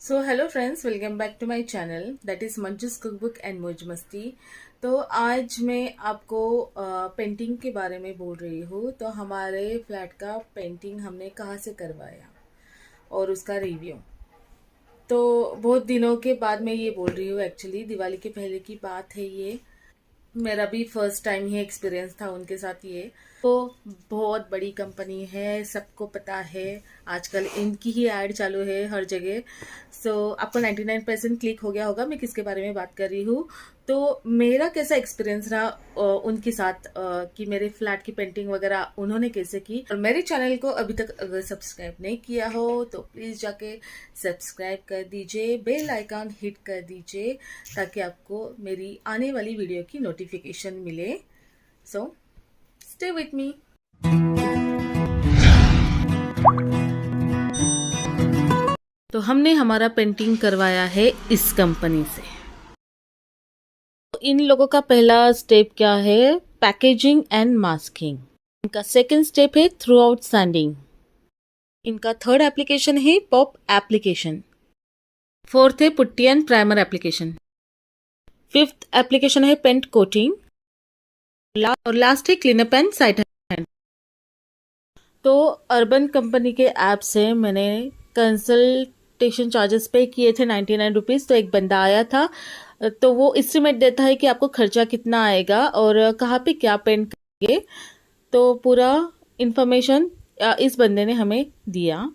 So hello friends, welcome back to my channel that is Manju's cookbook and Mauj Masti. तो आज मैं आपको पेंटिंग के बारे में बोल रही हूँ। तो हमारे फ्लैट का पेंटिंग हमने कहाँ से करवाया और उसका रिव्यू। तो बहुत दिनों के बाद मैं ये बोल रही हूँ, एक्चुअली दिवाली के पहले की बात है ये। मेरा भी फर्स्ट टाइम ही एक्सपीरियंस था उनके साथ ये। तो बहुत बड़ी कंपनी है, सबको पता है, आजकल इनकी ही ऐड चालू है हर जगह। आपको 99% क्लिक हो गया होगा मैं किसके बारे में बात कर रही हूँ। तो मेरा कैसा एक्सपीरियंस रहा उनके साथ, कि मेरे फ्लैट की पेंटिंग वगैरह उन्होंने कैसे की। और मेरे चैनल को अभी तक अगर सब्सक्राइब नहीं किया हो तो प्लीज़ जाके सब्सक्राइब कर दीजिए, बेल आइकन हिट कर दीजिए ताकि आपको मेरी आने वाली वीडियो की नोटिफिकेशन मिले। So stay with me. तो हमने हमारा पेंटिंग करवाया है इस कंपनी से। तो इन लोगों का पहला स्टेप क्या है? Packaging and masking. इनका सेकंड स्टेप है थ्रू आउट सैंडिंग। इनका थर्ड एप्लीकेशन है पॉप एप्लीकेशन। फोर्थ है putty and primer application. Fifth application है पेंट कोटिंग। और लास्ट है क्लीनअप एंड साइड हैंड। तो अर्बन कंपनी के ऐप से मैंने कंसल्टेशन चार्जेस पे किए थे 99 रुपीज़। तो एक बंदा आया था, तो वो एस्टिमेट देता है कि आपको खर्चा कितना आएगा और कहाँ पे क्या पेंट करेंगे। तो पूरा इन्फॉर्मेशन इस बंदे ने हमें दिया।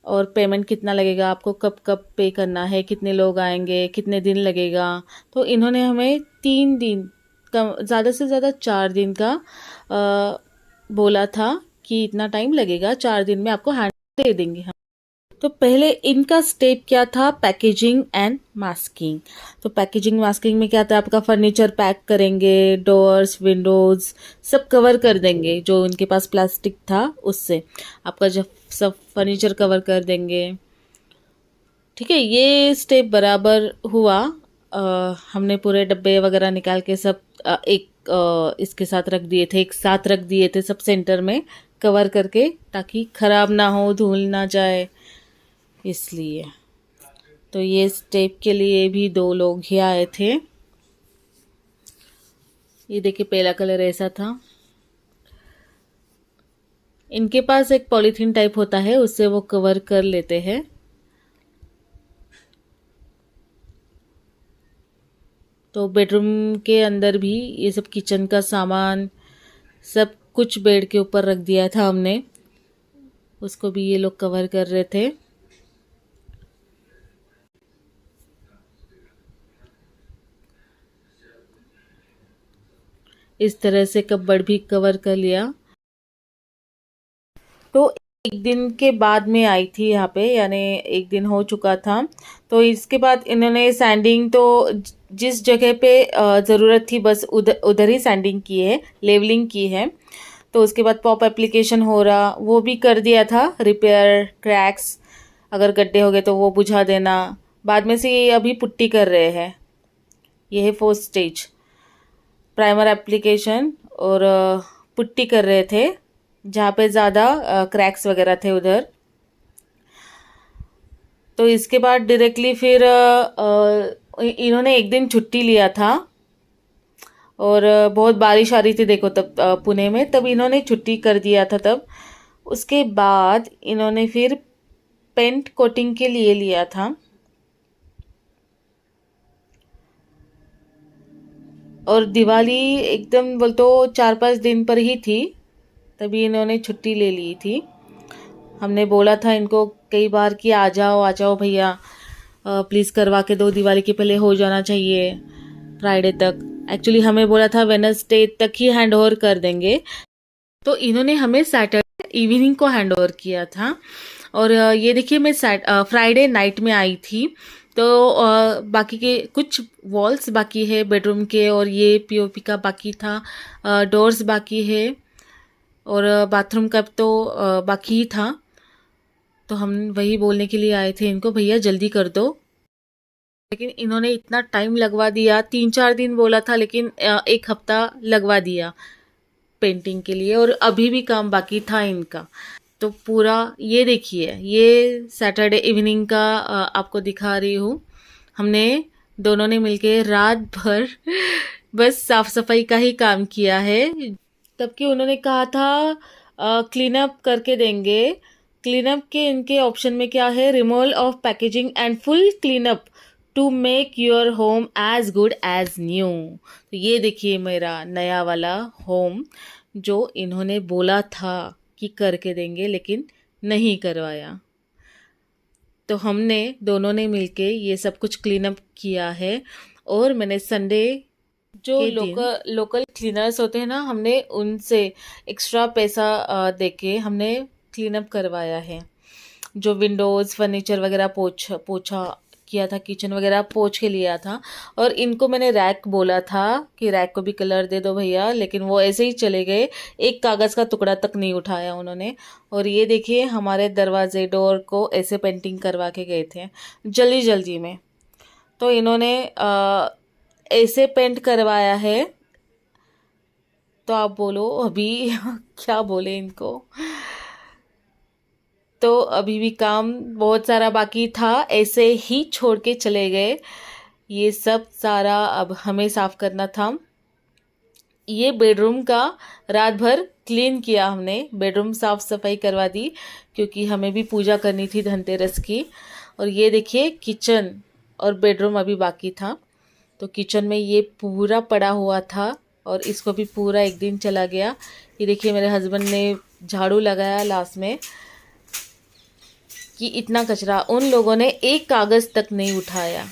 और पेमेंट कितना लगेगा, आपको कब कब पे करना है, कितने लोग आएंगे, कितने दिन लगेगा। तो इन्होंने हमें 3 दिन, कम ज़्यादा से ज़्यादा 4 दिन का बोला था कि इतना टाइम लगेगा, 4 दिन में आपको हैंड दे देंगे हम। तो पहले इनका स्टेप क्या था? Packaging and masking. तो पैकेजिंग मास्किंग में क्या था? आपका फर्नीचर पैक करेंगे, डोर्स विंडोज सब कवर कर देंगे, जो उनके पास प्लास्टिक था उससे आपका जब सब फर्नीचर कवर कर देंगे। ठीक है, ये स्टेप बराबर हुआ। हमने पूरे डब्बे वगैरह निकाल के सब इसके साथ रख दिए थे, एक साथ रख दिए थे सब सेंटर में कवर करके, ताकि खराब ना हो, धूल ना जाए इसलिए। तो ये स्टेप के लिए भी 2 लोग ही आए थे। ये देखिए, पहला कलर ऐसा था। इनके पास एक पॉलीथीन टाइप होता है, उससे वो कवर कर लेते हैं। तो बेडरूम के अंदर भी ये सब किचन का सामान सब कुछ बेड के ऊपर रख दिया था हमने, उसको भी ये लोग कवर कर रहे थे। इस तरह से कपबोर्ड भी कवर कर लिया। तो एक दिन के बाद में आई थी यहाँ पे, यानी एक दिन हो चुका था। तो इसके बाद इन्होंने सैंडिंग तो जिस जगह पे ज़रूरत थी बस उधर उधर ही सैंडिंग की है, लेवलिंग की है। तो उसके बाद पॉप एप्लीकेशन हो रहा, वो भी कर दिया था। रिपेयर क्रैक्स अगर गड्ढे हो गए तो वो बुझा देना। बाद में से ये अभी पुट्टी कर रहे हैं। ये है फोर्थ स्टेज, प्राइमर एप्लीकेशन। और पुट्टी कर रहे थे जहाँ पे ज़्यादा क्रैक्स वगैरह थे उधर। तो इसके बाद डायरेक्टली फिर इन्होंने एक दिन छुट्टी लिया था। और बहुत बारिश आ रही थी, देखो तब पुणे में, तब इन्होंने छुट्टी कर दिया था तब। उसके बाद इन्होंने फिर पेंट कोटिंग के लिए लिया था। और दिवाली एकदम बोल तो 4-5 दिन पर ही थी, तभी इन्होंने छुट्टी ले ली थी। हमने बोला था इनको कई बार कि आ जाओ भैया, प्लीज़ करवा के दो, दिवाली के पहले हो जाना चाहिए फ्राइडे तक। एक्चुअली हमें बोला था वेडनेसडे तक ही हैंड ओवर कर देंगे। तो इन्होंने हमें सैटरडे इवनिंग को हैंड ओवर किया था। और ये देखिए, मैं फ्राइडे नाइट में आई थी। तो बाकी के कुछ वॉल्स बाकी है बेडरूम के, और ये पीओपी का बाकी था, डोर्स बाकी है, और बाथरूम का तो बाकी ही था। तो हम वही बोलने के लिए आए थे इनको, भैया जल्दी कर दो। लेकिन इन्होंने इतना टाइम लगवा दिया, 3-4 दिन बोला था, लेकिन 1 हफ्ता लगवा दिया पेंटिंग के लिए, और अभी भी काम बाकी था इनका। तो पूरा ये देखिए, ये सैटरडे इवनिंग का आपको दिखा रही हूँ। हमने दोनों ने मिलके रात भर बस साफ सफाई का ही काम किया है। तब कि उन्होंने कहा था क्लीन अप करके देंगे। क्लीन अप के इनके ऑप्शन में क्या है, removal of packaging and full clean up to make your home as good as new. तो ये देखिए मेरा नया वाला होम जो इन्होंने बोला था कि करके देंगे, लेकिन नहीं करवाया। तो हमने दोनों ने मिलके ये सब कुछ क्लीन अप किया है। और मैंने संडे जो लोकल लोकल क्लीनर्स होते हैं ना, हमने उनसे एक्स्ट्रा पैसा देके हमने क्लीन अप करवाया है। जो विंडोज़ फर्नीचर वगैरह पोछा किया था, किचन वगैरह पोछ के लिया था। और इनको मैंने रैक बोला था कि रैक को भी कलर दे दो भैया, लेकिन वो ऐसे ही चले गए, एक कागज़ का टुकड़ा तक नहीं उठाया उन्होंने। और ये देखिए हमारे दरवाजे डोर को ऐसे पेंटिंग करवा के गए थे जल्दी जल्दी में। तो इन्होंने ऐसे पेंट करवाया है। तो आप बोलो अभी क्या बोले इनको। तो अभी भी काम बहुत सारा बाकी था, ऐसे ही छोड़ के चले गए। ये सब सारा अब हमें साफ करना था। ये बेडरूम का रात भर क्लीन किया हमने, बेडरूम साफ सफाई करवा दी क्योंकि हमें भी पूजा करनी थी धनतेरस की। और ये देखिए किचन और बेडरूम अभी बाकी था। तो किचन में ये पूरा पड़ा हुआ था और इसको भी पूरा एक दिन चला गया। ये देखिए मेरे हस्बैंड ने झाड़ू लगाया लास्ट में कि इतना कचरा, उन लोगों ने एक कागज़ तक नहीं उठाया।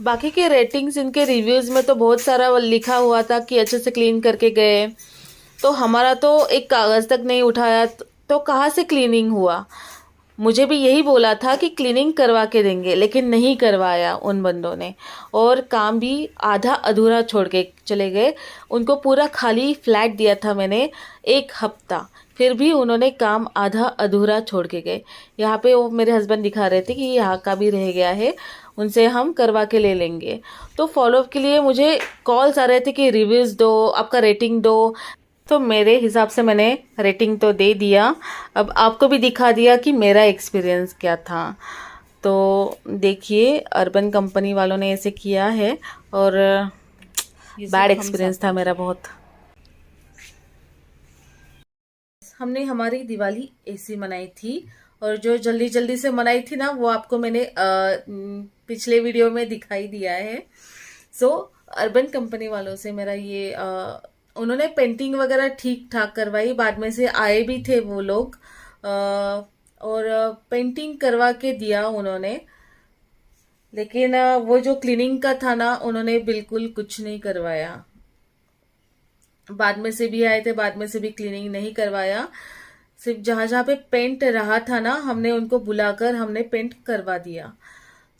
बाकी के रेटिंग्स, इनके रिव्यूज़ में तो बहुत सारा लिखा हुआ था कि अच्छे से क्लीन करके गए। तो हमारा तो एक कागज़ तक नहीं उठाया, तो कहाँ से क्लीनिंग हुआ। मुझे भी यही बोला था कि क्लीनिंग करवा के देंगे, लेकिन नहीं करवाया उन बंदों ने। और काम भी आधा अधूरा छोड़ के चले गए। उनको पूरा खाली फ्लैट दिया था मैंने 1 हफ्ता, फिर भी उन्होंने काम आधा अधूरा छोड़ के गए। यहाँ पे वो मेरे हस्बैंड दिखा रहे थे कि यहाँ का भी रह गया है, उनसे हम करवा के ले लेंगे। तो फॉलोअप के लिए मुझे कॉल्स आ रहे थे कि रिव्यूज़ दो, आपका रेटिंग दो। तो मेरे हिसाब से मैंने रेटिंग तो दे दिया। अब आपको भी दिखा दिया कि मेरा एक्सपीरियंस क्या था। तो देखिए अर्बन कंपनी वालों ने ऐसे किया है और बैड एक्सपीरियंस था मेरा बहुत। हमने हमारी दिवाली ऐसी मनाई थी, और जो जल्दी जल्दी से मनाई थी ना, वो आपको मैंने पिछले वीडियो में दिखाई दिया है। सो अर्बन कंपनी वालों से मेरा ये उन्होंने पेंटिंग वगैरह ठीक ठाक करवाई, बाद में से आए भी थे वो लोग और पेंटिंग करवा के दिया उन्होंने। लेकिन वो जो क्लीनिंग का था ना, उन्होंने बिल्कुल कुछ नहीं करवाया। बाद में से भी आए थे, बाद में से भी क्लीनिंग नहीं करवाया। सिर्फ जहाँ जहाँ पे पेंट रहा था ना, हमने उनको बुलाकर हमने पेंट करवा दिया।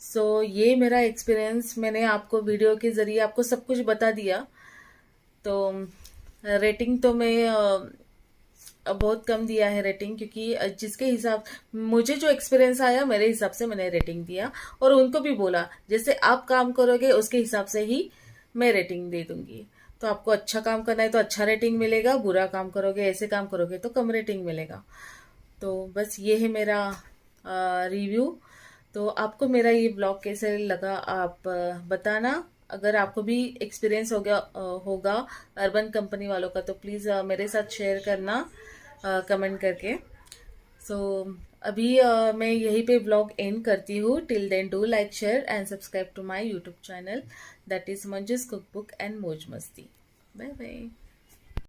सो ये मेरा एक्सपीरियंस, मैंने आपको वीडियो के जरिए आपको सब कुछ बता दिया। तो रेटिंग तो मैं बहुत कम दिया है रेटिंग, क्योंकि जिसके हिसाब मुझे जो एक्सपीरियंस आया मेरे हिसाब से मैंने रेटिंग दिया। और उनको भी बोला जैसे आप काम करोगे उसके हिसाब से ही मैं रेटिंग दे दूंगी। तो आपको अच्छा काम करना है तो अच्छा रेटिंग मिलेगा, बुरा काम करोगे, ऐसे काम करोगे तो कम रेटिंग मिलेगा। तो बस ये है मेरा रिव्यू। तो आपको मेरा ये ब्लॉग कैसे लगा आप बताना। अगर आपको भी एक्सपीरियंस हो गया होगा अर्बन कंपनी वालों का, तो प्लीज़ मेरे साथ शेयर करना कमेंट करके। सो अभी मैं यहीं पे ब्लॉग एंड करती हूँ। Till then do like share and subscribe to my YouTube channel, that is Manju's cookbook and Mauj Masti. Bye bye.